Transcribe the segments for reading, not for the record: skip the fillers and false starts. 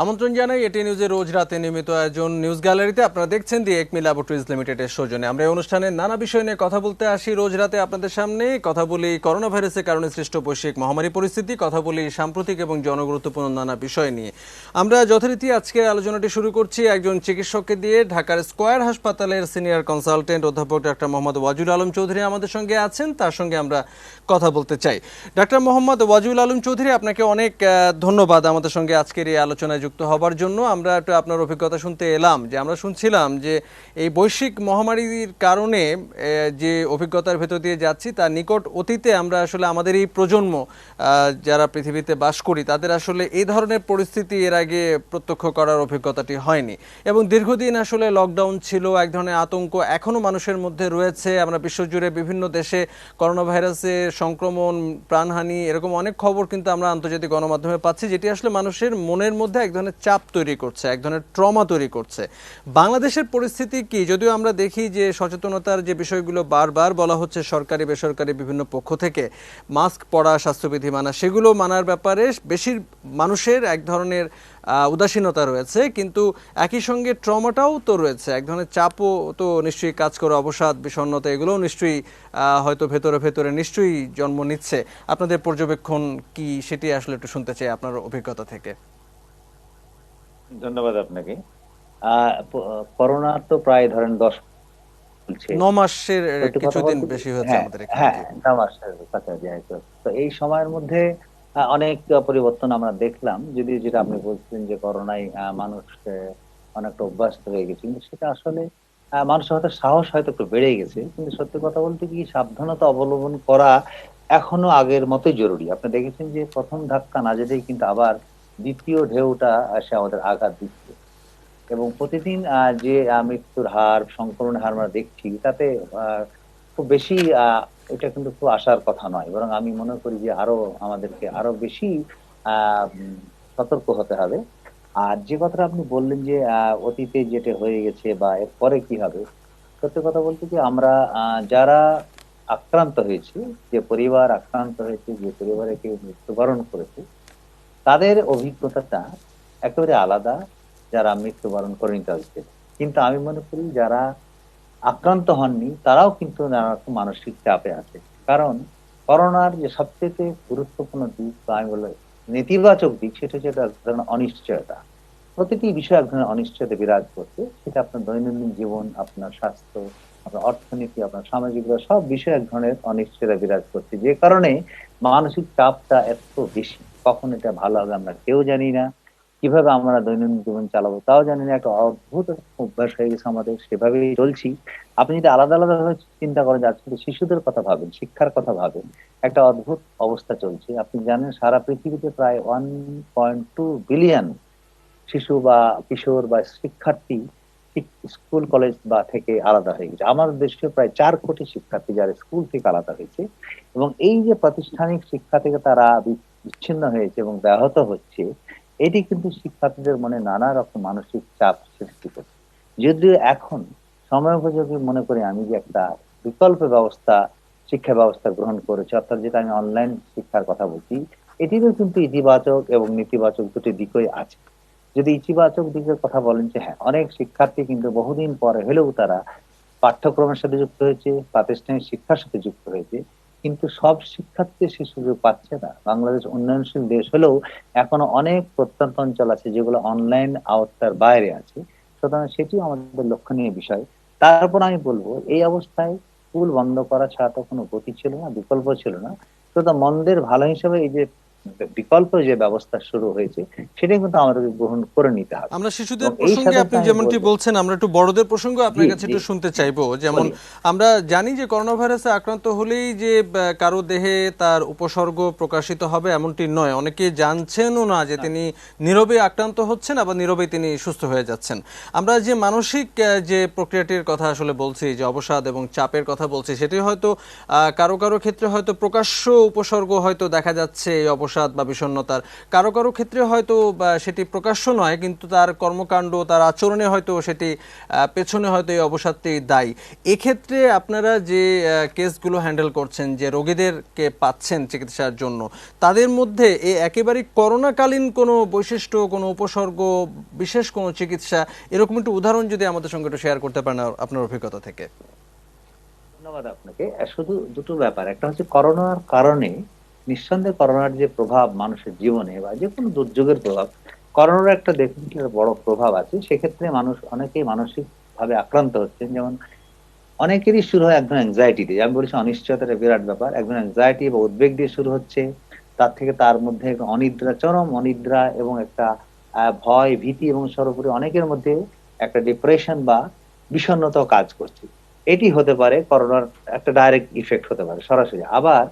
আমন্ত্রণ জানাই এটি নিউজের রোজ রাতে নিয়মিত আয়োজন নিউজ গ্যালারিতে। আপনারা দেখছেন দি একমি ল্যাবরেটরিজ লিমিটেডের সৌজন্যে আমরা এই অনুষ্ঠানে নানা বিষয় নিয়ে কথা বলতে আসি। রোজ রাতে আপনাদের সামনে কথা বলি করোনা ভাইরাসের কারণে সৃষ্ট বৈশ্বিক মহামারী পরিস্থিতি, কথা বলি সাম্প্রতিক এবং জনগুরুত্বপূর্ণ নানা বিষয় নিয়ে। আমরা যথারীতি আজকের আলোচনাটি শুরু করছি একজন চিকিৎসককে দিয়ে। ঢাকার স্কয়ার হাসপাতালের সিনিয়র কনসালটেন্ট অধ্যাপক ডাক্তার মোহাম্মদ ওয়াজুল আলম চৌধুরী আমাদের সঙ্গে আছেন, তার সঙ্গে আমরা কথা বলতে চাই। ডাক্তার মোহাম্মদ ওয়াজুল আলম চৌধুরী, আপনাকে অনেক ধন্যবাদ আমাদের সঙ্গে আজকের এই আলোচনায় যুক্ত হবার জন্য। আমরা একটু আপনার অভিজ্ঞতা শুনতে এলাম যে আমরা শুনছিলাম যে এই বৈশ্বিক মহামারীর কারণে যে অভিজ্ঞতার ভেতর দিয়ে যাচ্ছি তার নিকট অতীতে আমরা আসলে আমাদের এই প্রজন্ম যারা পৃথিবীতে বাস করি তাদের আসলে এই ধরনের পরিস্থিতি এর আগে প্রত্যক্ষ করার অভিজ্ঞতাটি হয়নি এবং দীর্ঘদিন আসলে লকডাউন ছিল, এক ধরনের আতঙ্ক এখনো মানুষের মধ্যে রয়েছে। আমরা বিশ্বজুড়ে বিভিন্ন দেশে করোনা ভাইরাসের সংক্রমণ, প্রাণহানি এরকম অনেক খবর কিন্তু আমরা আন্তর্জাতিক গণমাধ্যমে পাচ্ছি, যেটি আসলে মানুষের মনের মধ্যে এক ধরনের চাপ তৈরি করছে, এক ধরনের ট্রমা তৈরি করছে। বাংলাদেশের পরিস্থিতি কি? যদিও আমরা দেখি যে সচেতনতার যে বিষয়গুলো বারবার বলা হচ্ছে সরকারি বেসরকারি বিভিন্ন পক্ষ থেকে, মাস্ক পরা, স্বাস্থ্যবিধি মানা, সেগুলো মানার ব্যাপারে বেশি মানুষের এক ধরনের উদাসীনতা রয়েছে, কিন্তু একই সঙ্গে ট্রমাটাও তো রয়েছে, এক ধরনের চাপও তো নিশ্চয়ই কাজ করে, অবসাদ, বিষণ্ণতা এগুলোও নিশ্চয়ই হয়তো ভেতরে ভেতরে নিশ্চয়ই জন্ম নিচ্ছে। আপনাদের পর্যবেক্ষণ কি সেটি আসলে একটু শুনতে চাই আপনার অভিজ্ঞতা থেকে। ধন্যবাদ আপনাকে। করোনা তো প্রায় ধরেন 10 চলছে, 9 মাসের সত্যি কথা কিছুদিন বলতে বেশি হয়েছে হ্যাঁ আমাদের এখানে। হ্যাঁ জি 9 মাসের কাছাকাছি হয়তো। তো এই সময়ের মধ্যে অনেক পরিবর্তন আমরা দেখলাম। যদি যেটা আপনি বলছিলেন যে করোনায় মানুষ অনেকটা অভ্যস্ত হয়ে গেছে, কিন্তু সেটা আসলে মানুষের হয়তো সাহস হয়তো একটু বেড়ে গেছে, কিন্তু সত্যি কথা বলতে কি সাবধানতা অবলম্বন করা এখনো আগের মতোই জরুরি। আপনি দেখেছেন যে প্রথম ধাক্কা না যেতেই কিন্তু আবার দ্বিতীয় ঢেউটা এসে আমাদের আঘাত দিচ্ছে, এবং প্রতিদিন যে মৃত্যুর হার, সংক্রমণের হার আমরা দেখছি, তাতে খুব বেশি এটা কিন্তু খুব আশার কথা নয়। বরং আমি মনে করি যে আমাদেরকে আরো বেশি আ উম সতর্ক হতে হবে। আর যে কথাটা আপনি বললেন যে অতীতে যেটা হয়ে গেছে বা এরপরে কি হবে? সত্যি কথা বলতে কি আমরা যারা আক্রান্ত হয়েছি, যে পরিবার আক্রান্ত হয়েছে, যে পরিবারে কেউ মৃত্যুবরণ করেছে, তাদের অভিজ্ঞতাটা একেবারে আলাদা যারা মৃত্যুবরণ করেনি তাদের থেকে। কিন্তু আমি মনে করি যারা আক্রান্ত হননি তারাও কিন্তু নানা রকম মানসিক চাপে আছে। কারণ করোনার যে সবচাইতে গুরুত্বপূর্ণ দিক বা আমি বলব নেতিবাচক দিক, সেটা হচ্ছে এক ধরনের অনিশ্চয়তা। প্রতিটি বিষয়ে এক ধরনের অনিশ্চয়তা বিরাজ করছে। সেটা আপনার দৈনন্দিন জীবন, আপনার স্বাস্থ্য, আপনার অর্থনীতি, আপনার সামাজিক সব বিষয়ে এক ধরনের অনিশ্চয়তা বিরাজ করছে। যে কারণে মানসিক চাপটা এত বেশি। কখন এটা ভালো হবে আমরা কেউ জানি না। কিভাবে আমরা দৈনন্দিন জীবন চালাবো তাও জানি না। একটা অদ্ভুত একটা অভ্যাস হয়ে গেছে আমাদের। সেভাবেই চলছি। আপনি যদি আলাদা, আলাদা ভাবে চিন্তা করেন যে আজকে শিশুদের কথা ভাবেন, শিক্ষার কথা ভাবেন। একটা অদ্ভুত অবস্থা চলছে। আপনি জানেন সারা পৃথিবীতে প্রায় 1.2 বিলিয়ন শিশু বা কিশোর বা শিক্ষার্থী স্কুল কলেজ বা থেকে আলাদা হয়ে গেছে। আমাদের দেশে প্রায় 4 কোটি শিক্ষার্থী যারা স্কুল থেকে আলাদা হয়েছে, এবং এই যে প্রাতিষ্ঠানিক শিক্ষা থেকে তারা বিচ্ছিন্ন হয়েছে এবং ব্যাহত হচ্ছে, এটি কিন্তু শিক্ষার্থীদের মনে নানা রকম মানসিক চাপ সৃষ্টি করছে। যদিও এখন সময়োপযোগী মনে করি আমি যে একটা বিকল্প ব্যবস্থা, শিক্ষা ব্যবস্থা গ্রহণ করেছে, অর্থাৎ যেটা আমি অনলাইন শিক্ষার কথা বলছি, এটিরও কিন্তু ইতিবাচক এবং নেতিবাচক দুটি দিকই আছে। যদি ইতিবাচক দিকের কথা বলেন যে হ্যাঁ, অনেক শিক্ষার্থী কিন্তু বহুদিন পরে হলেও তারা পাঠ্যক্রমের সাথে যুক্ত হয়েছে, প্রাতিষ্ঠানিক শিক্ষার সাথে যুক্ত হয়েছে। কিন্তু সব শিক্ষার্থী সে সুযোগ পাচ্ছে না। বাংলাদেশ উন্নয়নশীল দেশ হলেও এখনো অনেক প্রত্যন্ত অঞ্চল আছে যেগুলো অনলাইন আওতার বাইরে আছে। সুতরাং সেটিও আমাদের লক্ষণীয় বিষয়। তারপর আমি বলবো এই অবস্থায় স্কুল বন্ধ করা ছাড়া তো কোনো গতি ছিল না, বিকল্প ছিল না। সুতরাং মন্দের ভালো হিসেবে এই যে বিকল্প যে ব্যবস্থা শুরু হয়েছে, সেটাই কিন্তু আমাদেরকে গ্রহণ করে নিতে হবে। আমরা শিশুদের এবং এই প্রসঙ্গে সাথে আপনি আমি যেমনটি বলবো বলছেন, আমরা একটু বড়দের প্রসঙ্গে জি, আপনার কাছে জি, একটু শুনতে জি, চাইবো। যেমন বলি। আমরা জানি যে করোনা ভাইরাসে আক্রান্ত হলেই যে কারো দেহে তার উপসর্গ প্রকাশিত হবে এমনটি নয়, অনেকে জানছেনও না যে তিনি নীরবে আক্রান্ত হচ্ছেন, আবার নীরবে তিনি সুস্থ হয়ে যাচ্ছেন। আমরা যে মানসিক যে প্রক্রিয়াটির কথা আসলে বলছি, যে অবসাদ এবং চাপের কথা বলছি, সেটি হয়তো কারো কারো ক্ষেত্রে হয়তো প্রকাশ্য উপসর্গ হয়তো দেখা যাচ্ছে এই অবসাদ অবসাদ বা বিষণ্ণতার, কারো কারো ক্ষেত্রে হয়তো সেটি প্রকাশ্য নয়, কিন্তু তার কর্মকাণ্ড, তার আচরণে হয়তো সেটি পেছনে হয়তো এই অবসাদটি দায়ী। এক্ষেত্রে আপনারা যে কেসগুলো হ্যান্ডেল করছেন, যে রোগীদেরকে পাচ্ছেন চিকিৎসার জন্য, তাদের মধ্যে এই একেবারে করোনাকালীন কোনো বৈশিষ্ট্য, কোনো উপসর্গ, বিশেষ কোনো চিকিৎসা, এরকম একটু উদাহরণ যদি আমাদের সঙ্গে একটু শেয়ার করতে পারেন আপনার অভিজ্ঞতা থেকে। ধন্যবাদ আপনাকে। শুধু দুটো ব্যাপার, একটা হচ্ছে করোনার কারণে নিঃসন্দেহে করোনার যে প্রভাব মানুষের জীবনে বা যে কোনো দুর্যোগের প্রভাব, করোনার একটা দেখুন কি একটা বড় প্রভাব আছে। সেক্ষেত্রে মানুষ অনেকেই মানসিক ভাবে আক্রান্ত হচ্ছেন। যেমন অনেকেরই শুরু হয় একদম অ্যাংজাইটি দিয়ে, আমি বলেছি অনিশ্চয়তার একটা বিরাট ব্যাপার, একদম অ্যাংজাইটি বা উদ্বেগ দিয়ে শুরু হচ্ছে। তার থেকে তার মধ্যে একটা অনিদ্রা, চরম অনিদ্রা এবং একটা ভয় ভীতি, এবং সর্বোপরি অনেকের মধ্যে একটা ডিপ্রেশন বা বিষণ্ণতাও কাজ করছে। এটি হতে পারে করোনার একটা ডাইরেক্ট ইফেক্ট, হতে পারে সরাসরি। আবার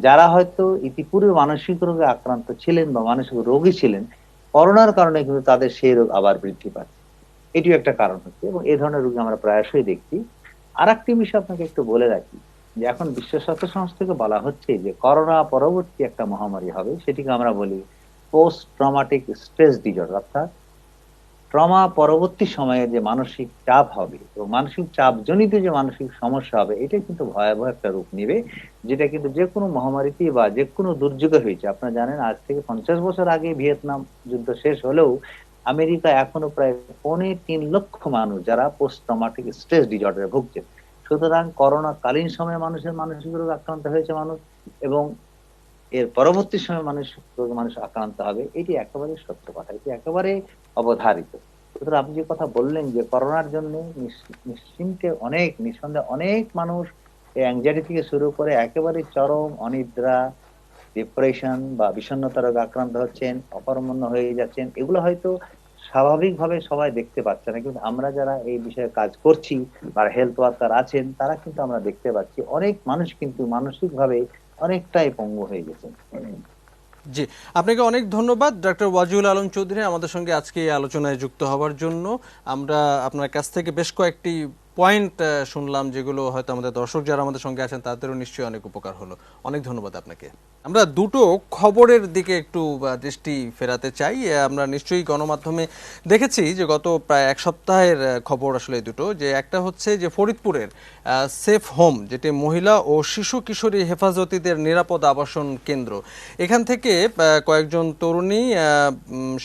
যারা হয়তো ইতিপূর্বে মানসিক রোগে আক্রান্ত ছিলেন বা মানসিক রোগী ছিলেন, করোনার কারণে কিন্তু তাদের সেই রোগ আবার বৃদ্ধি পাচ্ছে, এটিও একটা কারণ হচ্ছে, এবং এই ধরনের রোগী আমরা প্রায়শই দেখছি। আর একটি বিষয় আপনাকে একটু বলে রাখি, যে এখন বিশ্ব স্বাস্থ্য সংস্থা থেকে বলা হচ্ছে যে করোনা পরবর্তী একটা মহামারী হবে, সেটিকে আমরা বলি পোস্ট ট্রমাটিক স্ট্রেস ডিসঅর্ডার, অর্থাৎ ট্রমা পরবর্তী সময়ে যে মানসিক চাপ হবে এবং মানসিক চাপ জনিত যে মানসিক সমস্যা হবে, এটা কিন্তু ভয়াবহ একটা রূপ নেবে, যেটা কিন্তু যে কোনো মহামারীতে বা যে কোনো দুর্যোগে হয়েছে। আপনারা জানেন আজ থেকে 50 বছর আগে ভিয়েতনাম যুদ্ধ শেষ হলেও আমেরিকা এখনো প্রায় 3.25 লক্ষ মানুষ যারা পোস্ট ট্রমাটিক স্ট্রেস ডিসঅর্ডারে ভুগছেন। সুতরাং করোনা কালীন সময়ে মানুষের মানসিক রোগে আক্রান্ত হয়েছে মানুষ, এবং এর পরবর্তী সময় মানসিক রোগে মানুষ আক্রান্ত হবে, এটি একেবারে সত্য কথা, এটি একেবারে অবধারিত। সুতরাং আপনি যে কথা বললেন যে করোনার জন্য নিশ্চিন্তে অনেক, নিঃসন্দেহে অনেক মানুষ এই অ্যাংজাইটি থেকে শুরু করে একেবারে চরম অনিদ্রা, ডিপ্রেশন বা বিষণ্ণতা রোগে আক্রান্ত হচ্ছেন, অকর্মণ্য হয়ে যাচ্ছেন, এগুলো হয়তো স্বাভাবিকভাবে সবাই দেখতে পাচ্ছে না, কিন্তু আমরা যারা এই বিষয়ে কাজ করছি বা হেলথ ওয়ার্কার আছেন, তারা কিন্তু আমরা দেখতে পাচ্ছি অনেক মানুষ কিন্তু মানসিক ভাবে অনেকটাই পঙ্গু হয়ে গেছেন। জি, আপনাকে অনেক ধন্যবাদ ডক্টর ওয়াজিউল আলম চৌধুরী, আমাদের সঙ্গে আজকে এই আলোচনায় যুক্ত হওয়ার জন্য। আমরা আপনার কাছ থেকে বেশ কয়েকটি পয়েন্ট শুনলাম, যেগুলো হয়তো আমাদের দর্শক যারা আমাদের সঙ্গে আছেন তাদেরও নিশ্চয়ই অনেক উপকার হলো। অনেক ধন্যবাদ আপনাকে। আমরা দুটো খবরের দিকে একটু দৃষ্টি ফেরাতে চাই। আমরা নিশ্চয়ই গণমাধ্যমে দেখেছি যে গত প্রায় এক সপ্তাহের খবর আসলে দুটো, যে একটা হচ্ছে যে ফরিদপুরের সেফ হোম, যেটি মহিলা ও শিশু কিশোরী হেফাজতিদের নিরাপদ আবাসন কেন্দ্র, এখান থেকে কয়েকজন তরুণী,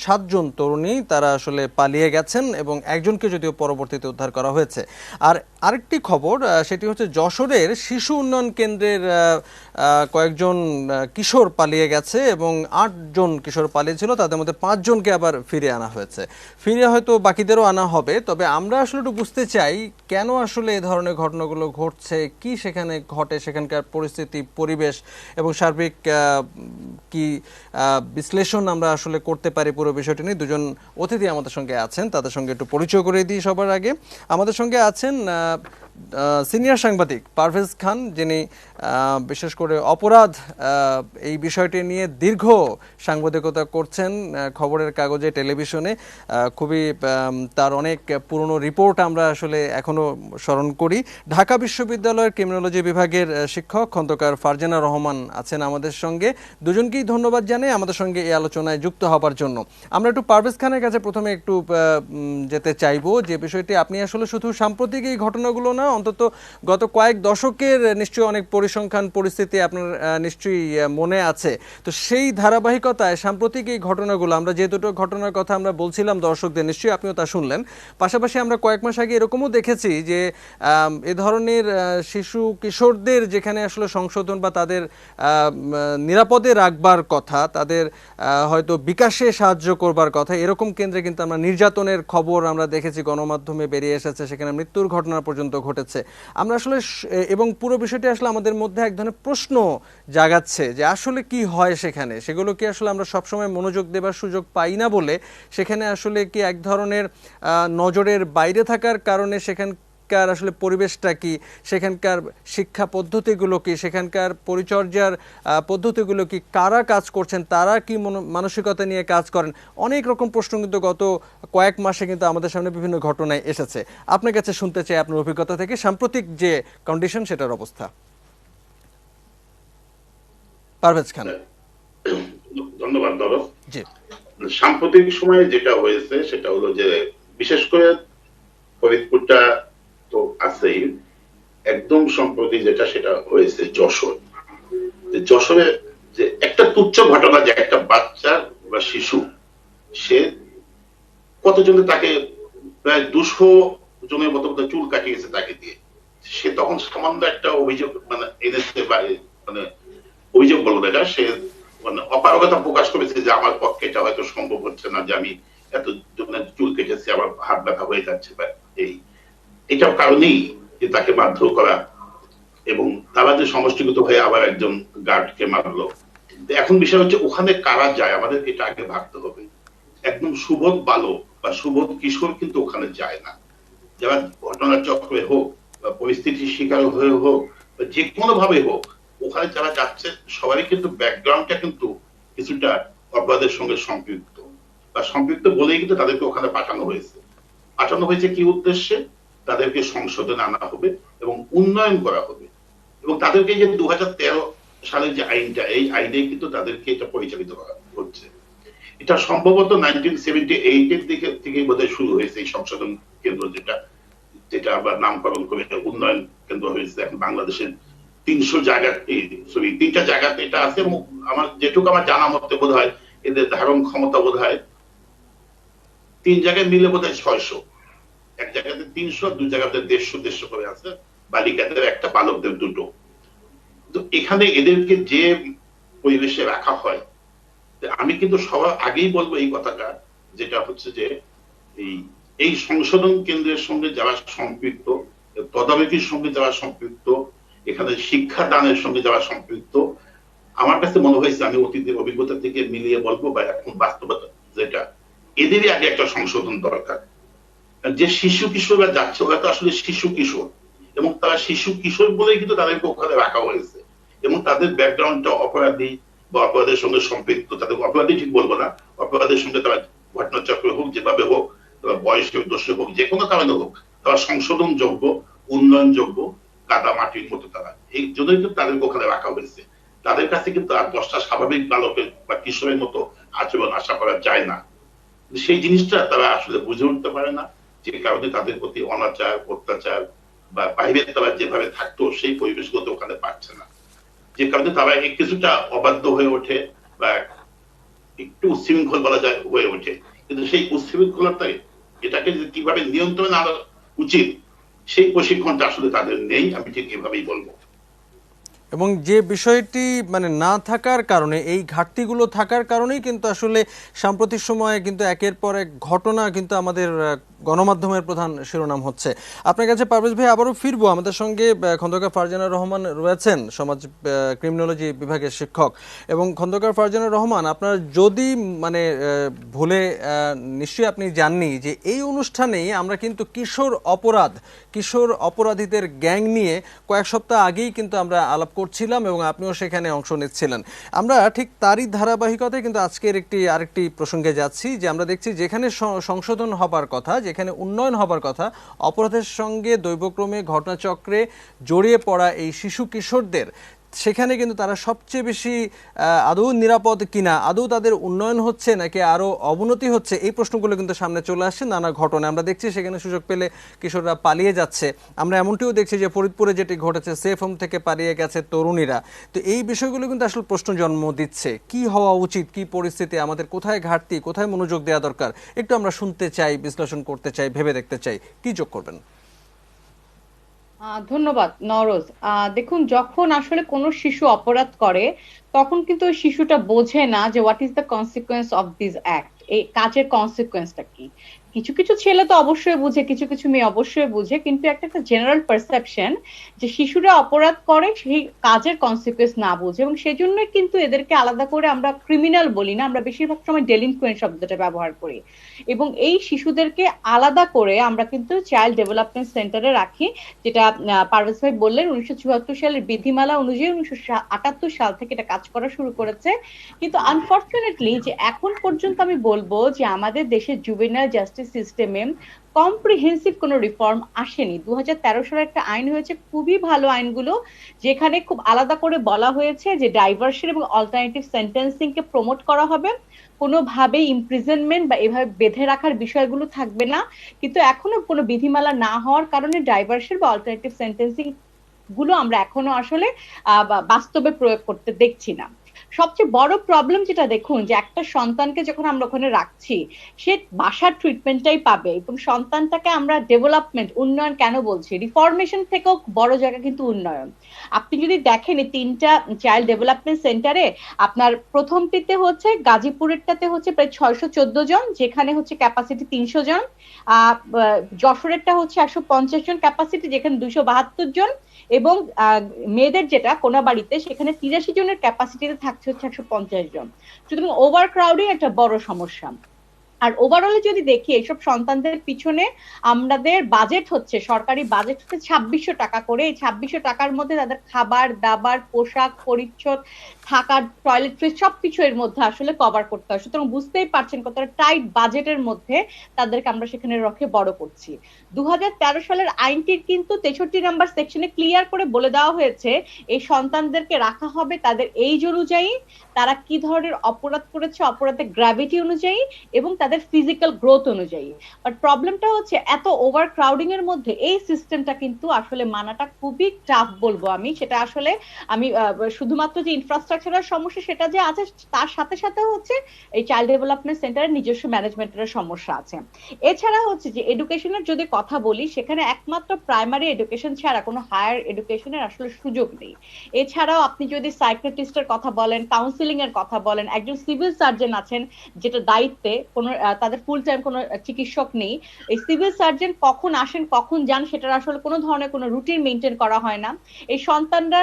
7জন তরুণী তারা আসলে পালিয়ে গেছেন, এবং একজনকে যদিও পরবর্তীতে উদ্ধার করা হয়েছে। আর আরেকটি খবর, সেটি হচ্ছে যশোরের শিশু উন্নয়ন কেন্দ্রের কয়েকজন কিশোর পালিয়ে গেছে, এবং 8জন কিশোর পালিয়েছিল, তাদের মধ্যে 5জনকে আবার ফিরে আনা হয়েছে। ফিরে হয়তো বাকিদেরও আনা হবে। তবে আমরা আসলে একটু বুঝতে চাই কেন আসলে এই ধরনের ঘটনাগুলো ঘটছে, কি সেখানে ঘটে, সেখানকার পরিস্থিতি, পরিবেশ এবং সার্বিক কি বিশ্লেষণ আমরা আসলে করতে পারি পুরো বিষয়টি নিয়ে। দুজন অতিথি আমাদের সঙ্গে আছেন, তাদের সঙ্গে একটু পরিচয় করে দিই। সবার আগে আমাদের সঙ্গে আছেন সিনিয়র সাংবাদিক পারভেজ খান, যিনি বিশেষ করে অপরাধ এই বিষয়টি নিয়ে দীর্ঘ সাংবাদিকতা করছেন, খবরের কাগজে, টেলিভিশনে। খুবই তার অনেক পুরনো রিপোর্ট আমরা আসলে এখনো স্মরণ করি। ঢাকা বিশ্ববিদ্যালয়ের ক্রিমিনোলজি বিভাগের শিক্ষক খন্দকার ফারজানা রহমান আছেন আমাদের সঙ্গে। দুজনকেই ধন্যবাদ জানাই আমাদের সঙ্গে এই আলোচনায় যুক্ত হবার জন্য। আমরা একটু পারভেজ খানের কাছে প্রথমে একটু যেতে চাইবো, যে বিষয়টি আপনি আসলে শুধু সাম্প্রতিক এই ঘটনাগুলো না, অন্তত গত কয়েক দশকের নিশ্চয়ই অনেক পরিসংখ্যান, পরিস্থিতি আপনার নিশ্চয়ই মনে আছে। তো সেই ধারাবাহিকতায় সাম্প্রতিক এই ঘটনাগুলো, আমরা যে দুটো ঘটনার কথা আমরা বলছিলাম দর্শকদের, নিশ্চয়ই আপনিও তা শুনলেন। পাশাপাশি আমরা কয়েক মাস আগে এরকমও দেখেছি যে এ ধরনের শিশু কিশোরদের যেখানে আসলে সংশোধন বা তাদের নিরাপদে রাখবার কথা, তাদের হয়তো বিকাশে সাহায্য করবার কথা, এরকম কেন্দ্রে কিন্তু আমরা নির্যাতনের খবর আমরা দেখেছি, গণমাধ্যমে বেরিয়ে এসেছে, সেখানে মৃত্যুর ঘটনা পর্যন্ত ঘটেছে। আমরা আসলে এবং পুরো বিষয়টি আসলে আমাদের মধ্যে এক ধরনের প্রশ্ন জাগাচ্ছে যে আসলে কি হয় সেখানে, সেগুলো কি আসলে আমরা সবসময় মনোযোগ দেবার সুযোগ পাই না বলে, সেখানে আসলে কি এক ধরনের নজরের বাইরে থাকার কারণে সেখানকার আসলে পরিবেশটা কি, সেখানকার শিক্ষা পদ্ধতিগুলো কি, সেখানকার পরিচর্যার পদ্ধতিগুলো কি, কারা কাজ করছেন, তারা কি মানসিকতা নিয়ে কাজ করেন, অনেক রকম প্রশ্ন কিন্তু গত কয়েক মাসে কিন্তু আমাদের সামনে বিভিন্ন ঘটনায় এসেছে। আপনার কাছে শুনতে চাই আপনার অভিজ্ঞতা থেকে সাম্প্রতিক যে কন্ডিশন, সেটার অবস্থা। পারভেজ খান। ধন্যবাদ দরজ। জি। সাম্প্রতিক সময়ে যেটা হয়েছে সেটা হলো যে বিশেষ করে ফরিদপুরটা তো আছেই, একদম সম্প্রতি যেটা সেটা হয়েছে যশোর। যশোরে যে একটা তুচ্ছ ঘটনা, যে একটা বাচ্চা বা শিশু, সে কতজনে তাকে প্রায় 200 জনের মতো চুল কাটিয়েছে তাকে দিয়ে। সে তখন সামান্য একটা অভিযোগ মানে এনেছে, বা মানে অভিযোগ বলবো এটা, সে মানে অপারগতা প্রকাশ করেছে যে আমার পক্ষে এটা হয়তো সম্ভব হচ্ছে না, যে আমি এত জনের চুল কেটেছি, আমার হাত ব্যথা হয়ে যাচ্ছে, বা এই এটার কারণেই যে তাকে মারধর করা, এবং তারা যে সমষ্টিগত হয়ে আবার একজন গার্ডকে মারলো। এখন বিষয় হচ্ছে ওখানে কারা যায়, আমাদেরকে এটা আগে ভাবতে হবে। একদম সুবোধ বালক বা সুবোধ কিশোর কিন্তু ওখানে যায় না। যারা ঘটনার চক্রে হোক বা পরিস্থিতির শিকার হয়ে হোক বা যে কোনো ভাবে হোক, ওখানে যারা যাচ্ছে সবারই কিন্তু ব্যাকগ্রাউন্ডটা কিন্তু কিছুটা অপরাধের সঙ্গে সম্পৃক্ত, বা সম্পৃক্ত বলেই কিন্তু তাদেরকে ওখানে পাঠানো হয়েছে। পাঠানো হয়েছে কি উদ্দেশ্যে? তাদেরকে সংশোধনে আনা হবে এবং উন্নয়ন করা হবে, এবং তাদেরকে যে 2013 সালের যে আইনটা, এই আইনে কিন্তু তাদেরকে এটা পরিচালিত করা হচ্ছে। এটা সম্ভবত 1978 এর দিকে থেকে বোধহয় শুরু হয়েছে এই সংশোধন কেন্দ্র, যেটা যেটা আবার নামকরণ করে উন্নয়ন কেন্দ্র হয়েছে। এখন বাংলাদেশের 300 জায়গা, সরি 3টা জায়গাতে এটা আছে, এবং আমার যেটুকু আমার জানা মতে বোধ হয় এদের ধারণ ক্ষমতা বোধ হয় 3 জায়গায় মিলে বোধ হয় 600, এক জায়গাতে 300, 2 জায়গাতে 150 করে আছে, বালিকাদের একটা, বালকদের দুটো। তো এখানে এদেরকে যে পরিবেশে রাখা হয়, আমি কিন্তু সবার আগেই বলবো এই কথাটা, যেটা হচ্ছে যে এই এই সংশোধন কেন্দ্রের সঙ্গে যারা সম্পৃক্ত, তদারকির সঙ্গে যারা সম্পৃক্ত, এখানে শিক্ষা দানের সঙ্গে যারা সম্পৃক্ত, আমার কাছে মনে হয়েছে, আমি অতীতের অভিজ্ঞতা থেকে মিলিয়ে বলবো বা এখন বাস্তবতা যেটা, এদেরই আগে একটা সংশোধন দরকার। যে শিশু কিশোররা যাচ্ছে ওরা তো আসলে শিশু কিশোর, এবং তারা শিশু কিশোর বলেই কিন্তু তাদেরকে ওখানে রাখা হয়েছে, এবং তাদের ব্যাকগ্রাউন্ডটা অপরাধী বা অপরাধের সঙ্গে সম্পৃক্ত, তাদের অপরাধী ঠিক বলবো না, অপরাধের সঙ্গে তারা ঘটনাচক্র হোক, যেভাবে হোক, বয়সের দোষে হোক, যে কোনো কারণে হোক, তারা সংশোধন যোগ্য, উন্নয়ন যোগ্য, কাদা মাটির মতো তারা, এই জন্যই কিন্তু তাদেরকে ওখানে রাখা হয়েছে। তাদের কাছে কিন্তু আর 10টা স্বাভাবিক বালকের বা কিশোরের মতো আচরণ আশা করা যায় না। সেই জিনিসটা তারা আসলে বুঝে উঠতে পারে না, যে কারণে তাদের প্রতি অনাচার, অত্যাচার, বা বাইরে তারা যেভাবে থাকতো সেই পরিবেশগত ওখানে পাচ্ছে না, যে কারণে তারা কিছুটা অবাধ্য হয়ে ওঠে, বা একটু উচ্ছৃঙ্খল বলা যায় হয়ে ওঠে। কিন্তু সেই উচ্ছৃঙ্খলতাই এটাকে যে কিভাবে নিয়ন্ত্রণে আনা উচিত, সেই প্রশিক্ষণটা আসলে তাদের নেই, আমি ঠিক এভাবেই বলবো। এবং যে বিষয়টি মানে না থাকার কারণে, এই ঘাটতিগুলো থাকার কারণেই কিন্তু আসলে সাম্প্রতিক সময়ে কিন্তু একের পর এক ঘটনা কিন্তু আমাদের গণমাধ্যমের প্রধান শিরোনাম হচ্ছে। আপনার কাছে পারভেজ ভাই আবারও ফিরবো। আমাদের সঙ্গে খন্দকার ফারজানা রহমান রয়েছেন, সমাজ ক্রিমিনোলজি বিভাগের শিক্ষক। এবং খন্দকার ফারজানা রহমান, আপনার যদি মানে ভুলে নিশ্চয়ই আপনি জাননি যে এই অনুষ্ঠানেই আমরা কিন্তু কিশোর অপরাধীদের গ্যাং নিয়ে কয়েক সপ্তাহ আগেই কিন্তু আমরা আলাপ করছিলাম, এবং আপনিও সেখানে অংশ নিচ্ছিলেন। আমরা ঠিক তারই ধারাবাহিকতায় কিন্তু আজকের আরেকটি প্রসঙ্গে যাচ্ছি, যে আমরা দেখছি যেখানে সংশোধন হবার কথা, যেখানে উন্নয়ন হবার কথা, অপরাধের সঙ্গে দৈবক্রমে ঘটনাচক্রে জড়িয়ে পড়া এই শিশু কিশোরদের, সেখানে কিন্তু তারা সবচেয়ে বেশি আদৌ নিরাপদ কিনা, আদৌ তাদের উন্নয়ন হচ্ছে নাকি আরও অবনতি হচ্ছে, এই প্রশ্নগুলো কিন্তু সামনে চলে আসছে নানা ঘটনা। আমরা দেখছি সেখানে সুযোগ পেলে কিশোররা পালিয়ে যাচ্ছে। আমরা এমনটিও দেখছি যে ফরিদপুরে যেটি ঘটেছে, সেফ হোম থেকে পালিয়ে গেছে তরুণীরা। তো এই বিষয়গুলো কিন্তু আসলে প্রশ্ন জন্ম দিচ্ছে, কি হওয়া উচিত, কি পরিস্থিতি, আমাদের কোথায় ঘাটতি, কোথায় মনোযোগ দেওয়া দরকার, একটু আমরা শুনতে চাই, বিশ্লেষণ করতে চাই, ভেবে দেখতে চাই। কি যোগ করবেন? ধন্যবাদ নরোজ। দেখুন, যখন আসলে কোনো শিশু অপরাধ করে তখন কিন্তু ওই শিশুটা বোঝে না যে what is the consequence of this act, এই কাজের কনসিকুয়েন্সটা কি। কিছু কিছু ছেলে তো অবশ্যই বুঝে, কিছু কিছু মেয়ে অবশ্যই বুঝে, কিন্তু একটা একটা জেনারেল পারসেপশন যে শিশুরা অপরাধ করে সেই কাজের কনসিকুয়েন্স না বুঝে, এবং সেজন্য কিন্তু এদেরকে আলাদা করে আমরা ক্রিমিনাল বলি না, আমরা বেশিরভাগ সময় ডেলিনকুয়েন্ট শব্দটা ব্যবহার করি। এবং এই শিশুদেরকে আলাদা করে আমরা কিন্তু চাইল্ড ডেভেলপমেন্ট সেন্টারে রাখি, যেটা পারভেজ ভাই বললেন 1974 সালের বিধিমালা অনুযায়ী 1978 সাল থেকে এটা কাজ করা শুরু করেছে। কিন্তু আনফরচুনেটলি যে এখন পর্যন্ত আমি বলবো যে আমাদের দেশের জুভেনাইল জাস্টিস সিস্টেমে কম্প্রিহেন্সিভ কোনো রিফর্ম আসেনি। 2013 সালে একটা আইন হয়েছে, খুবই ভালো আইনগুলো, যেখানে খুব আলাদা করে বলা হয়েছে যে ডাইভার্সন এবং অল্টারনেটিভ সেন্টেন্সিং কে প্রমোট করা হবে, কোনোভাবে ইমপ্রিজনমেন্ট বা এভাবে বেঁধে রাখার বিষয়গুলো থাকবে না। কিন্তু এখনো কোনো বিধিমালা না হওয়ার কারণে ডাইভার্সন বা অল্টারনেটিভ সেন্টেন্সিং গুলো আমরা এখনো আসলে বাস্তবে প্রয়োগ করতে দেখছি না। সবচেয়ে বড় প্রবলেম যেটা দেখুন, যে একটা সন্তানকে যখন আমরা ওখানে রাখছি, সে বাসার ট্রিটমেন্টটাই পাবে, এবং সন্তানটাকে আমরা ডেভেলপমেন্ট, উন্নয়ন কেন বলছি, রিফরমেশন থেকেও বড় জায়গা কিন্তু উন্নয়ন। আপনি যদি দেখেন এই 3টা চাইল্ড ডেভেলপমেন্ট সেন্টারে, আপনার প্রথমটিতে হচ্ছে গাজীপুরেরটাতে হচ্ছে প্রায় 614 জন, যেখানে হচ্ছে ক্যাপাসিটি 300 জন। যশোরেরটা হচ্ছে 150 জন ক্যাপাসিটি, যেখানে 272 জন। এবং মেয়েদের যেটা কোনাবাড়িতে, সেখানে 83 জনের ক্যাপাসিটিতে থাকছে হচ্ছে 150 জন। সুতরাং ওভার ক্রাউডিং একটা বড় সমস্যা। আর ওভারঅলে যদি দেখি, এইসব সন্তানদের পিছনে আমাদের বাজেট হচ্ছে, সরকারি বাজেট হচ্ছে 2600 টাকা করে। এই 2600 টাকার মধ্যে তাদের খাবার দাবার, পোশাক পরিচ্ছদ, থাকার, টয়লেট্রিজ সবকিছু এর মধ্যে আসলে কভার করতে হয়। সুতরাং বুঝতেই পারছেন কতটা টাইট বাজেটের মধ্যে তাদেরকে আমরা সেখানে রেখে বড় করছি। 2013 সালের আইনটির কিন্তু 63 নাম্বার সেকশনে ক্লিয়ার করে বলে দেওয়া হয়েছে, এই সন্তানদেরকে রাখা হবে তাদের এইজ অনুযায়ী, তারা কি ধরনের অপরাধ করেছে, অপরাধের গ্র্যাভিটি অনুযায়ী, এবং তাদের ফিজিক্যাল গ্রোথ অনুযায়ী। বাট প্রবলেমটা হচ্ছে, এত ওভার ক্রাউডিং এর মধ্যে এই সিস্টেমটা কিন্তু আসলে মানাটা খুবই টাফ বলবো আমি। সেটা আসলে আমি শুধুমাত্র যে ইনফ্রাস্ট্রাকচারের সমস্যা সেটা যে আছে, তার সাথে সাথে হচ্ছে এই চাইল্ড ডেভেলপমেন্ট সেন্টারের নিজস্ব ম্যানেজমেন্টের সমস্যা আছে। এছাড়া হচ্ছে যে এডুকেশনের যদি কথা বলি, সেখানে একমাত্র প্রাইমারি এডুকেশন ছাড়া কোনো হায়ার এডুকেশনের আসলে সুযোগ নেই। এছাড়াও আপনি যদি সাইকিয়াট্রিস্টের কথা বলেন, কাউন্সিলিং এর কথা বলেন, একজন সিভিল সার্জন আছেন যেটা দায়িত্বে, কোনো তাদের ফুল টাইম কোনো চিকিৎসক নেই। এই সিভিল সার্জন কখন আসেন কখন যান সেটার আসলে কোনো ধরনের কোনো রুটিন মেনটেন করা হয় না। এই সন্তানরা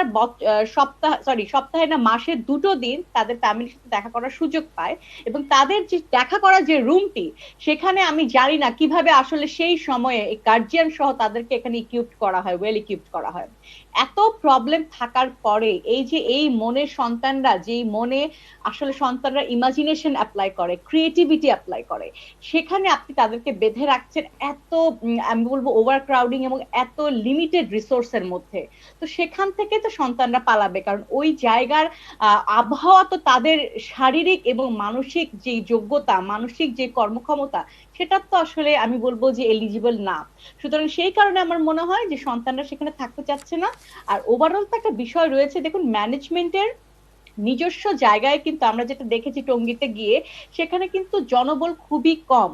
সপ্তাহে না মাসে 2টো দিন তাদের ফ্যামিলির সাথে দেখা করার সুযোগ পায়, এবং তাদের যে দেখা করার যে রুমটি, সেখানে আমি জানি না কিভাবে আসলে সেই সময়ে এই গার্জিয়ান সহ তাদেরকে এখানে ইকুইপড করা হয়, ওয়েল ইকুইপড করা হয়। এত প্রবলেম থাকার পরে এই যে এই মনের সন্তানরা, যেই মনে আসলে সন্তানরা ইমাজিনেশন অ্যাপ্লাই করে, ক্রিয়েটিভিটি অ্যাপ্লাই করে, সেখানে আপনি তাদেরকে বেঁধে রাখছেন এত আমি বলবো ওভার ক্রাউডিং এবং এত লিমিটেড রিসোর্সের মধ্যে। তো সেখান থেকে তো সন্তানরা পালাবে, কারণ ওই জায়গার আবহাওয়া তো তাদের শারীরিক এবং মানসিক যে যোগ্যতা, মানসিক যে কর্মক্ষমতা, সেটা তো আসলে আমি বলবো যে এলিজিবল না। সুতরাং সেই কারণে আমার মনে হয় যে সন্তানরা সেখানে থাকতে চাচ্ছে না। আর ওভারঅল তো একটা বিষয় রয়েছে, দেখুন ম্যানেজমেন্টের নিজস্ব জায়গায় কিন্তু আমরা যেটা দেখেছি টঙ্গীতে গিয়ে, সেখানে কিন্তু জনবল খুবই কম।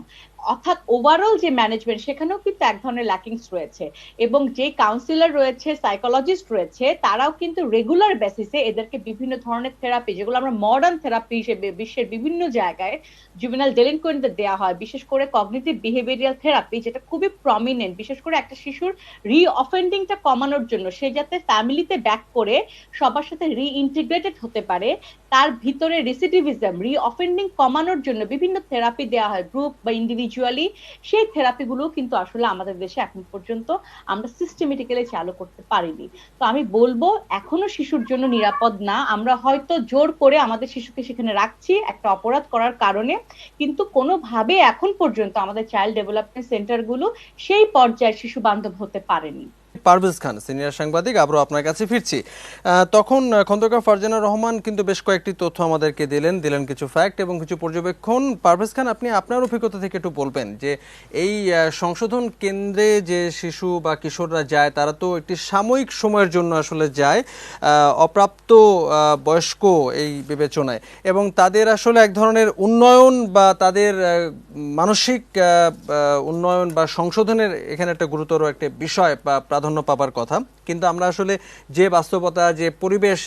অর্থাৎ ওভারঅল যে ম্যানেজমেন্ট, সেখানেও কিন্তু এক ধরনের ল্যাকিংস রয়েছে। এবং যে কাউন্সিলর রয়েছে, সাইকোলজিস্ট রয়েছে, তারাও কিন্তু রেগুলার বেসিসে এদেরকে বিভিন্ন ধরনের থেরাপি, যেগুলো আমরা মডার্ন থেরাপি হিসেবে বিশ্বের বিভিন্ন জায়গায় জুভেনাইল ডেলিনকুয়েন্টদের দেওয়া হয়, বিশেষ করে কগনিটিভ বিহেভিয়ারাল থেরাপি, যেটা খুবই প্রমিনেন্ট, বিশেষ করে একটা শিশুর রিঅফেন্ডিংটা কমানোর জন্য, সে যাতে ফ্যামিলিতে ব্যাক করে সবার সাথে রিইন্টিগ্রেটেড হতে পারে, তার ভিতরে রেসিডিভিজম, রিঅফেন্ডিং কমানোর জন্য বিভিন্ন থেরাপি দেওয়া হয়, গ্রুপ বা ইন্ডিভিজুয়ালি। সেই থেরাপিগুলো কিন্তু আসলে আমাদের দেশে এখন পর্যন্ত আমরা সিস্টেমেটিক্যালি চালু করতে পারিনি। তো আমি বলবো এখনো শিশুর জন্য নিরাপদ না। আমরা হয়তো জোর করে আমাদের শিশুকে সেখানে রাখছি একটা অপরাধ করার কারণে, কিন্তু কোনোভাবে এখন পর্যন্ত আমাদের চাইল্ড ডেভেলপমেন্ট সেন্টারগুলো সেই পর্যায়ে শিশু বান্ধব হতে পারেনি। পারভেজ খান, সিনিয়র সাংবাদিক, আবারও আপনার কাছে ফিরছি। তখন খন্দকার ফারজানা রহমান কিন্তু বেশ কয়েকটি তথ্য আমাদেরকে দিলেন কিছু ফ্যাক্ট এবং কিছু পর্যবেক্ষণ। পারভেজ খান, আপনি আপনার অভিজ্ঞতা থেকে একটু বলবেন যে এই সংশোধন কেন্দ্রে যে শিশু বা কিশোররা যায়, তারা তো একটি সাময়িক সময়ের জন্য আসলে যায়, অপ্রাপ্ত বয়স্ক এই বিবেচনায়, এবং তাদের আসলে এক ধরনের উন্নয়ন বা তাদের মানসিক উন্নয়ন বা সংশোধনের এখানে একটা গুরুতর একটা বিষয় বা প্রাধান্য পাবার কথা। কিন্তু আমরা আসলে যে বাস্তবতা, যে পরিবেশ,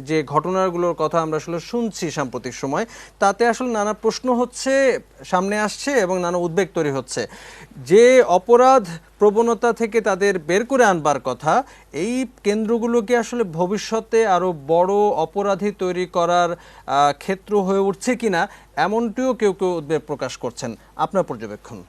যে ঘটনাগুলোর কথা আমরা আসলে শুনছি সাম্প্রতিক সময়, তাতে আসলে নানা প্রশ্ন সামনে আসছে এবং নানা উদ্বেগ তৈরি হচ্ছে। যে অপরাধ প্রবণতা থেকে তাদের বের করে আনবার কথা, এই কেন্দ্রগুলোকে আসলে ভবিষ্যতে আরো বড় অপরাধী তৈরি করার ক্ষেত্র হয়ে উঠছে কিনা, এমনটিও কেউ কেউ উদ্বেগ প্রকাশ করছেন। আপনার পর্যবেক্ষণ?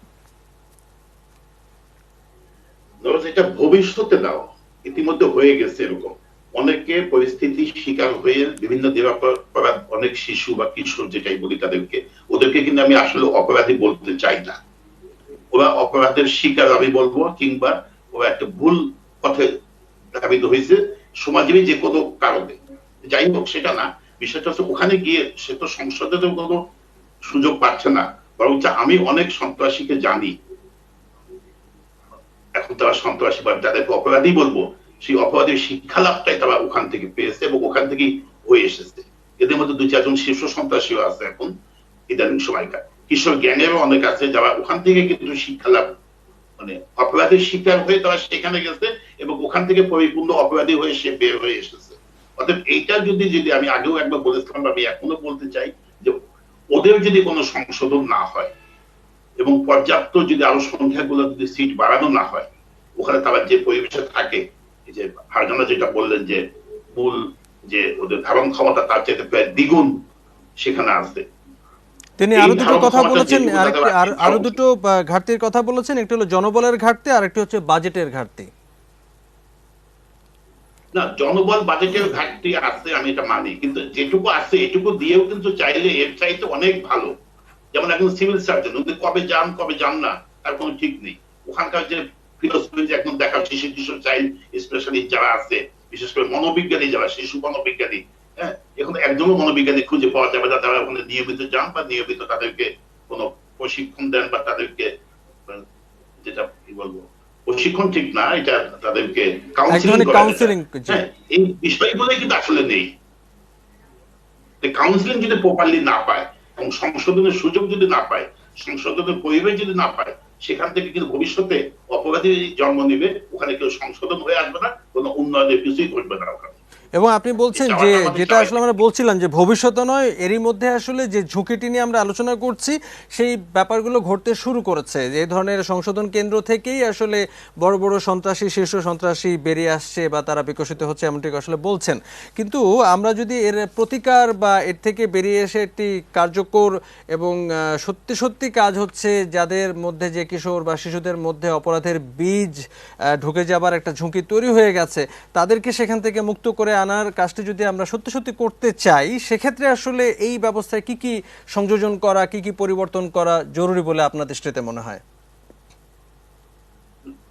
এটা ভবিষ্যতে দাও, ইতিমধ্যে হয়ে গেছে এরকম। অনেকে পরিস্থিতির শিকার হয়ে বিভিন্ন নিরাপরাধ অনেক শিশু বা কিশোর যেটাই বলি তাদেরকে, ওদেরকে কিন্তু আমি আসলে অপরাধী বলতে চাই না। ওরা অপরাধের শিকার আমি বলবো, কিংবা ওরা একটা ভুল পথে ধাবিত হয়েছে সমাজেরই যে কোনো কারণে। যাই হোক, সেটা না, বিষয়টা হচ্ছে ওখানে গিয়ে সে তো সংসদে তো কোনো সুযোগ পাচ্ছে না, বরং আমি অনেক সন্ত্রাসীকে জানি, এখন তারা সন্ত্রাসী বা যাদেরকে অপরাধী বলবো, সেই অপরাধীর শিক্ষা লাভটাই তারা ওখান থেকে পেয়েছে এবং ওখান থেকেই হয়ে এসেছে। এদের মধ্যে 2-4 জন শীর্ষ সন্ত্রাসীও আছে এখন ইদানিং সময়কার, কিশোর গ্যাংয়েরও অনেক আছে যারা ওখান থেকে কিন্তু শিক্ষা লাভ, মানে অপরাধের শিকার হয়ে তারা সেখানে গেছে এবং ওখান থেকে পরিপূর্ণ অপরাধী হয়ে সে বের হয়ে এসেছে। অর্থাৎ এইটা যদি আমি আগেও একবার বলেছিলাম, আমি এখনো বলতে চাই যে ওদের যদি কোনো সংশোধন না হয় এবং পর্যাপ্ত যদি আরো সংখ্যাগুলো যদি সিট বাড়ানো না হয়, ওখানে তারা যে পরিবেশে থাকে, এই যে ফারজানা যেটা বললেন যে মূল যে ওদের ধারণ ক্ষমতা তার চেয়ে প্রায় দ্বিগুণ সেখানে আসবে। তিনি আরো দুটো কথা বলেছেন, আরো দুটো ঘাটতির কথা বলেছেন, একটি হলো জনবলের ঘাটতি আর একটি হচ্ছে বাজেটের ঘাটতি। না, জনবল বাজেটের ঘাটতি আছে, আমি এটা মানি, কিন্তু যেটুকু আছে এটুকু দিয়েও কিন্তু চাইলে এর চাইতে অনেক ভালো। যেমন একজন সিভিল সার্জন, উনি কবে যান না তার কোনো ঠিক নেই। ওখানকার যে ফিলোসফি এখন দেখা শিশু কিশোর চাইল্ড স্পেশালি যারা আছে, বিশেষ করে মনোবিজ্ঞানী যারা, শিশু মনোবিজ্ঞানী, হ্যাঁ, এখন একজনও মনোবিজ্ঞানী খুঁজে পাওয়া যাবে না তারা ওখানে নিয়মিত যান বা নিয়মিত তাদেরকে কোনো প্রশিক্ষণ দেন বা তাদেরকে যেটা কি বলবো, প্রশিক্ষণ ঠিক না, এটা তাদেরকে কাউন্সিলিং, হ্যাঁ, এই বিষয়গুলো কিন্তু আসলে নেই। কাউন্সিলিং যদি প্রপারলি না পায় এবং সংশোধনের সুযোগ যদি না পায়, সংশোধনের পরিবেশ যদি না পায়, সেখান থেকে কিন্তু ভবিষ্যতে অপরাধী জন্ম নিবে, ওখানে কেউ সংশোধন হয়ে আসবে না, কোনো উন্নয়নের কিছুই ঘটবে না ওখানে। এবং আপনি বলছেন যে যেটা আসলে আমরা বলছিলাম যে ভবিষ্যতে নয়, এরই মধ্যে আসলে যে ঝুঁকিটি নিয়ে আমরা আলোচনা করছি সেই ব্যাপারগুলো ঘটতে শুরু করেছে। যে ধরনের সংশোধন কেন্দ্র থেকেই আসলে বড় বড় সন্ত্রাসী, শীর্ষ সন্ত্রাসী বেরিয়ে আসছে বা তারা বিকশিত হচ্ছে, এমনটি আসলে বলছেন। কিন্তু আমরা যদি এর প্রতিকার বা এর থেকে বেরিয়ে এসে একটি কার্যকর এবং সত্যি সত্যি কাজ হচ্ছে, যাদের মধ্যে যে কিশোর বা শিশুদের মধ্যে অপরাধের বীজ ঢুকে যাবার একটা ঝুঁকি তৈরি হয়ে গেছে, তাদেরকে সেখান থেকে মুক্ত করে আনার কাজটি যদি আমরা সত্যি সত্যি করতে চাই, সেক্ষেত্রে আসলে এই ব্যবস্থায় কি কি সংযোজন করা, কি কি পরিবর্তন করা জরুরি বলে আপনার দৃষ্টিতে মনে হয়?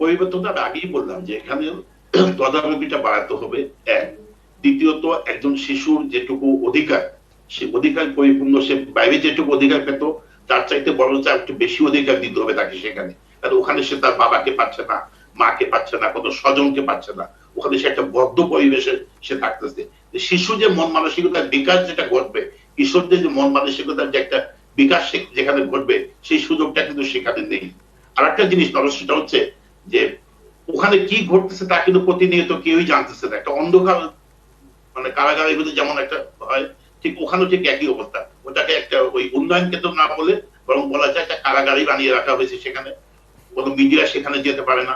পরিবর্তনটা আমি আগেই বললাম যে এখানে তদারকিটা বাড়াতে হবে, এক। দ্বিতীয়ত, একজন শিশুর যেটুকু অধিকার, সে অধিকার পরিপূর্ণ, সে বাইরে যেটুকু অধিকার পেত তার চাইতে বরঞ্চ একটু বেশি অধিকার দিতে হবে তাকে সেখানে। কারণ ওখানে সে তার বাবাকে পাচ্ছে না, মাকে পাচ্ছে না, কোনো স্বজনকে পাচ্ছে না, ওখানে সে একটা বদ্ধ পরিবেশে সে থাকতেছে। শিশু যে মন মানসিকতার বিকাশ যেটা ঘটবে, কিশোরদের যে মন মানসিকতার যে একটা বিকাশ যেখানে ঘটবে, সেই সুযোগটা কিন্তু সেখানে নেই। আর একটা জিনিস সেটা হচ্ছে যে ওখানে কি ঘটতেছে তা কিন্তু প্রতিনিয়ত কেউই জানতেছে না। একটা অন্ধকার, মানে কারাগারের ভিতরে যেমন একটা হয়, ঠিক ওখানেও ঠিক একই অবস্থা। ওটাকে একটা ওই উন্নয়ন কেন্দ্র না বলে বরং বলা যায় একটা কারাগারই বানিয়ে রাখা হয়েছে। সেখানে কোনো মিডিয়া সেখানে যেতে পারে না,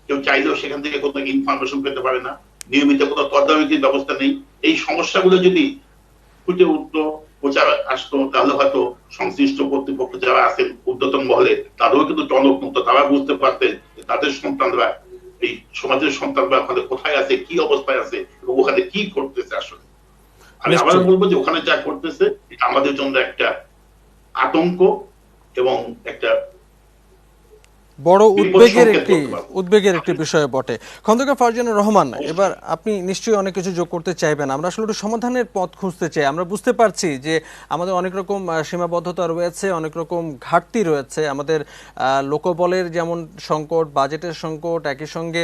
কেউ চাইলেও সেখান থেকে কোনো ইনফরমেশন পেতে পারে না, নিয়মিত কোনো তদারকির ব্যবস্থা নেই। এই সমস্যাগুলো যদি ফুটে উঠতো, প্রচার আসতো, তাহলে হয়তো সংশ্লিষ্ট কর্তৃপক্ষ যারা আছেন ঊর্ধ্বতন মহলে, তাদেরও কিন্তু টনক মুক্ত, তারা বুঝতে পারতেন তাদের সন্তানরা, এই সমাজের সন্তানরা ওখানে কোথায় আছে, কি অবস্থায় আছে এবং ওখানে কি করতেছে। আসলে আমি আবার বলবো যে ওখানে যা করতেছে এটা আমাদের জন্য একটা আতঙ্ক এবং একটা বড় উদ্বেগের একটি বিষয় বটে। খন্দকার ফারজানা রহমান, এবার আপনি নিশ্চয়ই অনেক কিছু যোগ করতে চাইবেন। আমরা আসলে একটু সমাধানের পথ খুঁজতে চাই। আমরা বুঝতে পারছি যে আমাদের অনেক রকম সীমাবদ্ধতা রয়েছে, অনেক রকম ঘাটতি রয়েছে, আমাদের লোকবলের যেমন সংকট, বাজেটের সংকট, একই সঙ্গে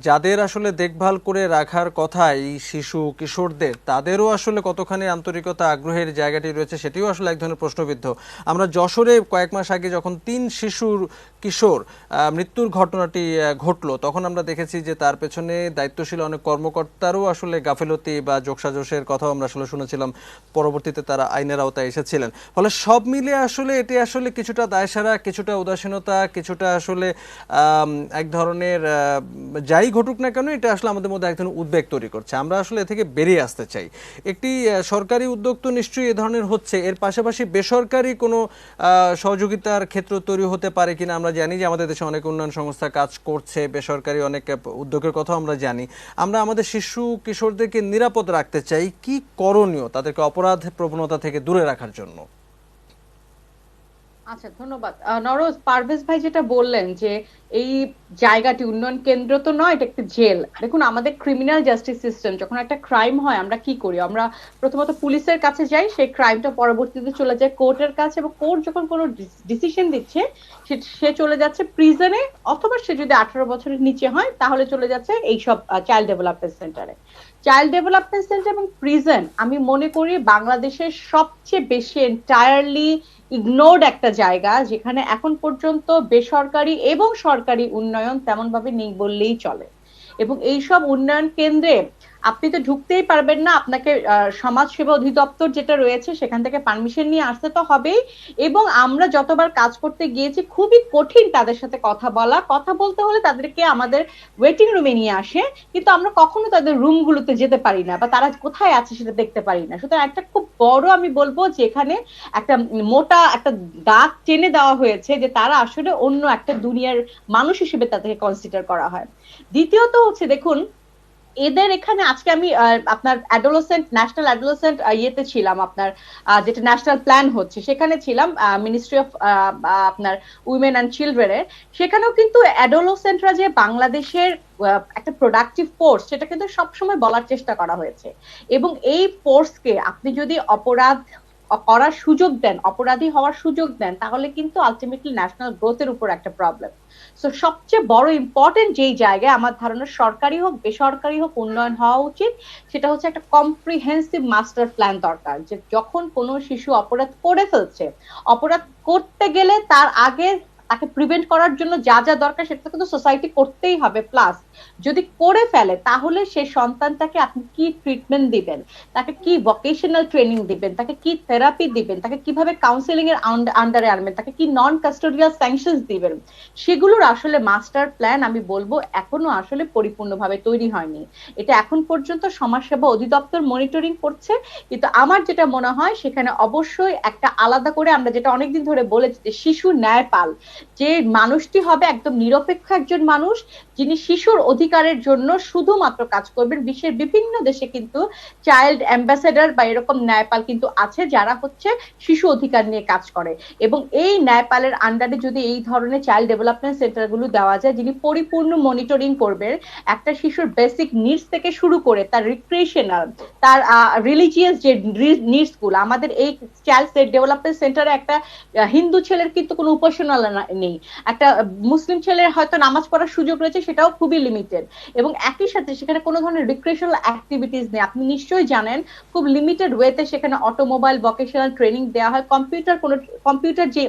যাদের আসলে দেখভাল করে রাখার কথা এই শিশু কিশোরদের, তাদেরও আসলে কতখানি আন্তরিকতা, আগ্রহের জায়গাটি রয়েছে সেটিও আসলে এক ধরনের প্রশ্নবিদ্ধ। আমরা যশোরে কয়েক মাস আগে যখন 3 শিশুর কিশোর মৃত্যুর ঘটনাটি ঘটলো, তখন আমরা দেখেছি যে তার পেছনে দায়িত্বশীল অনেক কর্মকর্তারও আসলে গাফিলতি বা যোগসাজশের কথাও আমরা আসলে শুনেছিলাম। পরবর্তীতে তারা আইনের আওতায় এসেছিলেন। ফলে সব মিলে আসলে এটি আসলে কিছুটা দায়সারা, কিছুটা উদাসীনতা, কিছুটা আসলে এক ধরনের যাই ঘটুক না কেন, এটা আসলে আমাদের মধ্যে এক ধরনের উদ্বেগ তৈরি করছে। আমরা আসলে এ থেকে বেরিয়ে আসতে চাই। একটি সরকারি উদ্যোগ তো নিশ্চয়ই এ ধরনের হচ্ছে, এর পাশাপাশি বেসরকারি কোনো সহযোগিতার ক্ষেত্র তৈরি হতে পারে কিনা। আমরা জানি যে আমাদের দেশে অনেক উন্নয়ন সংস্থা কাজ করছে, বেসরকারি অনেক উদ্যোগের কথা আমরা জানি। আমরা আমাদের শিশু কিশোরদেরকে নিরাপদ রাখতে চাই, কি করণীয় তাদেরকে অপরাধ প্রবণতা থেকে দূরে রাখার জন্য? আচ্ছা, ধন্যবাদ। নরোজ, পারভেজ ভাই যেটা বললেন যে এই জায়গাটি উন্নয়ন কেন্দ্র তো নয়, এটা একটা জেল। দেখুন, আমাদের ক্রিমিনাল জাস্টিস সিস্টেম, যখন একটা ক্রাইম হয় আমরা কি করি? আমরা প্রথমত পুলিশের কাছে যাই, সেই ক্রাইমটা পরবর্তীতে চলে যায় কোর্টের কাছে, এবং কোর্ট যখন কোনো ডিসিশন দিচ্ছে সে চলে যাচ্ছে প্রিজনে, অথবা সে যদি 18 বছরের নিচে হয় তাহলে চলে যাচ্ছে এইসব চাইল্ড ডেভেলপমেন্ট সেন্টারে। চাইল্ড ডেভেলপমেন্ট সেন্টার এবং প্রিজন আমি মনে করি বাংলাদেশের সবচেয়ে বেশি এন্টায়ারলি ইগনোর্ড একটা জায়গা, যেখানে এখন পর্যন্ত বেসরকারি এবং সরকারি উন্নয়ন তেমন ভাবে নেই বললেই চলে। এবং এইসব উন্নয়ন কেন্দ্রে আপনি তো ঢুকতেই পারবেন না, আপনাকে সমাজ সেবা অধিদপ্তর যেটা রয়েছে সেখান থেকে পারমিশন নিয়ে আসতে তো হবেই। এবং আমরা যতবার কাজ করতে গিয়েছি, খুবই কঠিন তাদের সাথে কথা বলা। কথা বলতে হলে তাদেরকে আমাদের ওয়েটিং রুমে নিয়ে আসে, কিন্তু আমরা কখনো তাদের রুমগুলোতে যেতে পারি না, বা তারা কোথায় আছে সেটা দেখতে পারি না। সুতরাং একটা খুব বড়, আমি বলবো যে এখানে একটা মোটা একটা দাগ টেনে দেওয়া হয়েছে, যে তারা আসলে অন্য একটা দুনিয়ার মানুষ হিসেবে তাদেরকে কনসিডার করা হয়। দ্বিতীয়ত হচ্ছে, দেখুন, এদের এখানে আজকে আমি আপনার অ্যাডোলেসেন্ট, ন্যাশনাল অ্যাডোলেসেন্ট ইয়েতে ছিলাম, আপনার যেটা ন্যাশনাল প্ল্যান হচ্ছে সেখানে ছিলাম, মিনিস্ট্রি অফ আপনার উইমেন অ্যান্ড চিলড্রেনের। সেখানেও কিন্তু অ্যাডোলেসেন্টরা যে বাংলাদেশের একটা প্রোডাক্টিভ ফোর্স, সেটা কিন্তু সবসময় বলার চেষ্টা করা হয়েছে। এবং এই ফোর্সকে আপনি যদি অপরাধ করার সুযোগ দেন, অপরাধী হওয়ার সুযোগ দেন, তাহলে কিন্তু আলটিমেটলি ন্যাশনাল গ্রোথের উপর একটা প্রবলেম। সো সবচেয়ে বড় ইম্পর্টেন্ট যেই জায়গায় আমার ধারণা সরকারি হোক বেসরকারি হোক উন্নয়ন হওয়া উচিত, সেটা হচ্ছে একটা কম্প্রিহেন্সিভ মাস্টার প্ল্যান দরকার। যে যখন কোনো শিশু অপরাধ করে ফেলছে, অপরাধ করতে গেলে তার আগে তাকে প্রিভেন্ট করার জন্য যা যা দরকার সেটা কিন্তু সোসাইটি করতেই হবে। প্লাস যদি করে ফেলে, তাহলে সেই সন্তানটাকে আপনি কি ট্রিটমেন্ট দিবেন, তাকে কি ভোকেশনাল ট্রেনিং দিবেন, তাকে কি থেরাপি দিবেন, তাকে কিভাবে কাউন্সেলিং এর আন্ডারে আনবেন, তাকে কি নন কাস্টোডিয়াল স্যাংশনস দিবেন, সেগুলোর আসলে মাস্টার প্ল্যান আমি বলবো এখনো আসলে পরিপূর্ণভাবে তৈরি হয়নি। এটা এখন পর্যন্ত সমাজসেবা অধিদপ্তর মনিটরিং করছে, কিন্তু আমার যেটা মনে হয় সেখানে অবশ্যই একটা আলাদা করে, আমরা যেটা অনেকদিন ধরে বলেছি যে শিশু ন্যায়পাল, যে মানুষটি হবে একদম নিরপেক্ষ একজন মানুষ, যিনি শিশুর অধিকারের জন্য শুধুমাত্র কাজ করবেন। বিশ্বের বিভিন্ন দেশে কিন্তু চাইল্ড অ্যাম্বাসেডর বা এরকম ন্যায়পাল কিন্তু আছে, যারা হচ্ছে শিশু অধিকার নিয়ে কাজ করে। এবং এই ন্যায়পালের আন্ডারে যদি এই ধরনের চাইল্ড ডেভেলপমেন্ট সেন্টার গুলো দেওয়া যায়, যিনি পরিপূর্ণ মনিটরিং করবেন একটা শিশুর বেসিক নিডস থেকে শুরু করে তার রিক্রিয়েশনাল, তার রিলিজিয়াস যে নিডস গুলো। আমাদের এই চাইল্ড ডেভেলপমেন্ট সেন্টারে একটা হিন্দু ছেলের কিন্তু কোনো উপাসনালয় নেই, একটা মুসলিম ছেলের হয়তো নামাজ পড়ার সুযোগ রয়েছে, সেটাও খুবই লিমিটেড। এবং একই সাথে সেখানে কোনো ধরনের রিক্রিয়েশনাল অ্যাক্টিভিটিস নেই। আপনি নিশ্চয়ই জানেন খুব লিমিটেড ওয়েতে সেখানে অটোমোবাইল ভোকেশনাল ট্রেনিং দেওয়া হয়, কম্পিউটার যে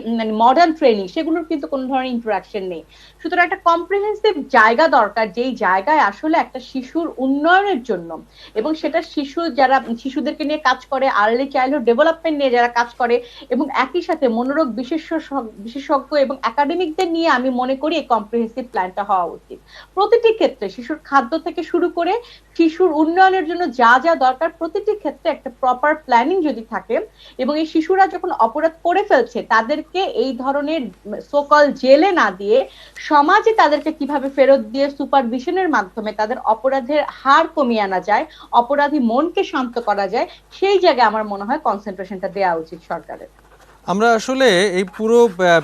মডার্ন ট্রেনিং, সেগুলোর কিন্তু কোনো ধরনের ইন্টারাকশন নেই। সুতরাং একটা কম্প্রিহেন্সিভ জায়গা দরকার, যেই জায়গায় আসলে একটা শিশুর উন্নয়নের জন্য, এবং সেটা শিশু যারা শিশুদেরকে নিয়ে কাজ করে, আর্লি চাইল্ডহুড ডেভেলপমেন্ট নিয়ে যারা কাজ করে, এবং একই সাথে মনোরোগ বিশেষজ্ঞ এবং একাডেমিকদের নিয়ে আমি মনে করি এই কম্প্রিহেন্সিভ প্ল্যানটা হওয়া উচিত। প্রতিটি ক্ষেত্রে শিশুর খাদ্য থেকে শুরু করে শিশুর উন্নয়নের জন্য যা যা দরকার, প্রতিটি ক্ষেত্রে একটা প্রপার প্ল্যানিং যদি থাকে, এবং এই শিশুরা যখন অপরাধ করে ফেলছে তাদেরকে এই ধরনের সোকল জেলে না দিয়ে সমাজে তাদেরকে কিভাবে ফেরত দিয়ে সুপারভিশনের মাধ্যমে তাদের অপরাধের হার কমিয়ে আনা যায়, অপরাধী মনকে শান্ত করা যায়, সেই জায়গায় আমার মনে হয় কনসেন্ট্রেশনটা দেওয়া উচিত সরকারের। আমরা আসলে এই পুরো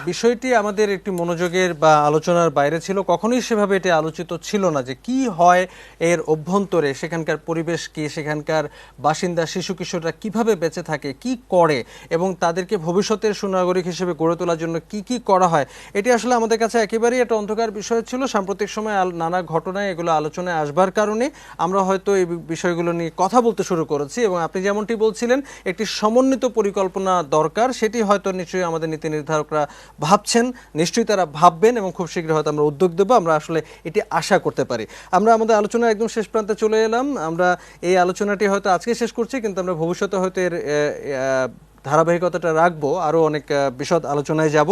বিষয়টি আমাদের একটি মনোযোগের বা আলোচনার বাইরে ছিল। কখনোই সেভাবে এটি আলোচিত ছিল না যে কি হয় এর অভ্যন্তরে, সেখানকার পরিবেশ কি, সেখানকার বাসিন্দা শিশু কিশোররা কিভাবে বেঁচে থাকে, কি করে, এবং তাদেরকে ভবিষ্যতের সুনাগরিক হিসেবে গড়ে তোলার জন্য কি কি করা হয়। এটি আসলে আমাদের কাছে একেবারেই একটা অন্ধকার বিষয় ছিল। সাম্প্রতিক সময়ে নানা ঘটনায় এগুলো আলোচনায় আসবার কারণে আমরা হয়তো এই বিষয়গুলো নিয়ে কথা বলতে শুরু করেছি। এবং আপনি যেমনটি বলছিলেন, একটি সমন্বিত পরিকল্পনা দরকার, সেটি হয়তো নিশ্চয়ই আমাদের নীতি নির্ধারকরা ভাবছেন, নিশ্চয়ই তারা ভাববেন, এবং খুব শীঘ্রই হয়তো আমরা উদ্যোগ দেবো। আমরা আসলে এটি আশা করতে পারি। আমরা আমাদের আলোচনার একদম শেষ প্রান্তে চলে এলাম। আমরা এই আলোচনাটি হয়তো আজকে শেষ করছি, কিন্তু আমরা ভবিষ্যতে হয়তো এর ধারাবাহিকতাটা রাখবো, আরও অনেক বিশদ আলোচনায় যাব।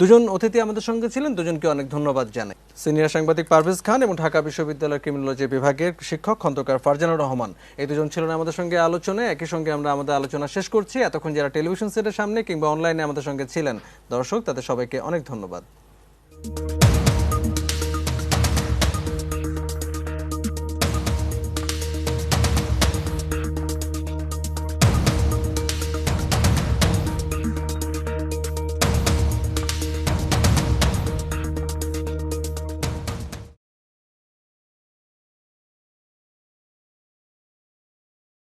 দুজন অতিথি আমাদের সঙ্গে ছিলেন, দুজনকে অনেক ধন্যবাদ জানাই। সিনিয়র সাংবাদিক পারভেজ খান এবং ঢাকা বিশ্ববিদ্যালয়ের ক্রিমিনোলজি বিভাগের শিক্ষক খন্দকার ফারজানা রহমান, এই দুজন ছিলেন আমাদের সঙ্গে আলোচনায়। একই সঙ্গে আমরা আমাদের আলোচনা শেষ করছি। এতক্ষণ যারা টেলিভিশন সেটের সামনে কিংবা অনলাইনে আমাদের সঙ্গে ছিলেন দর্শক, তাদের সবাইকে অনেক ধন্যবাদ।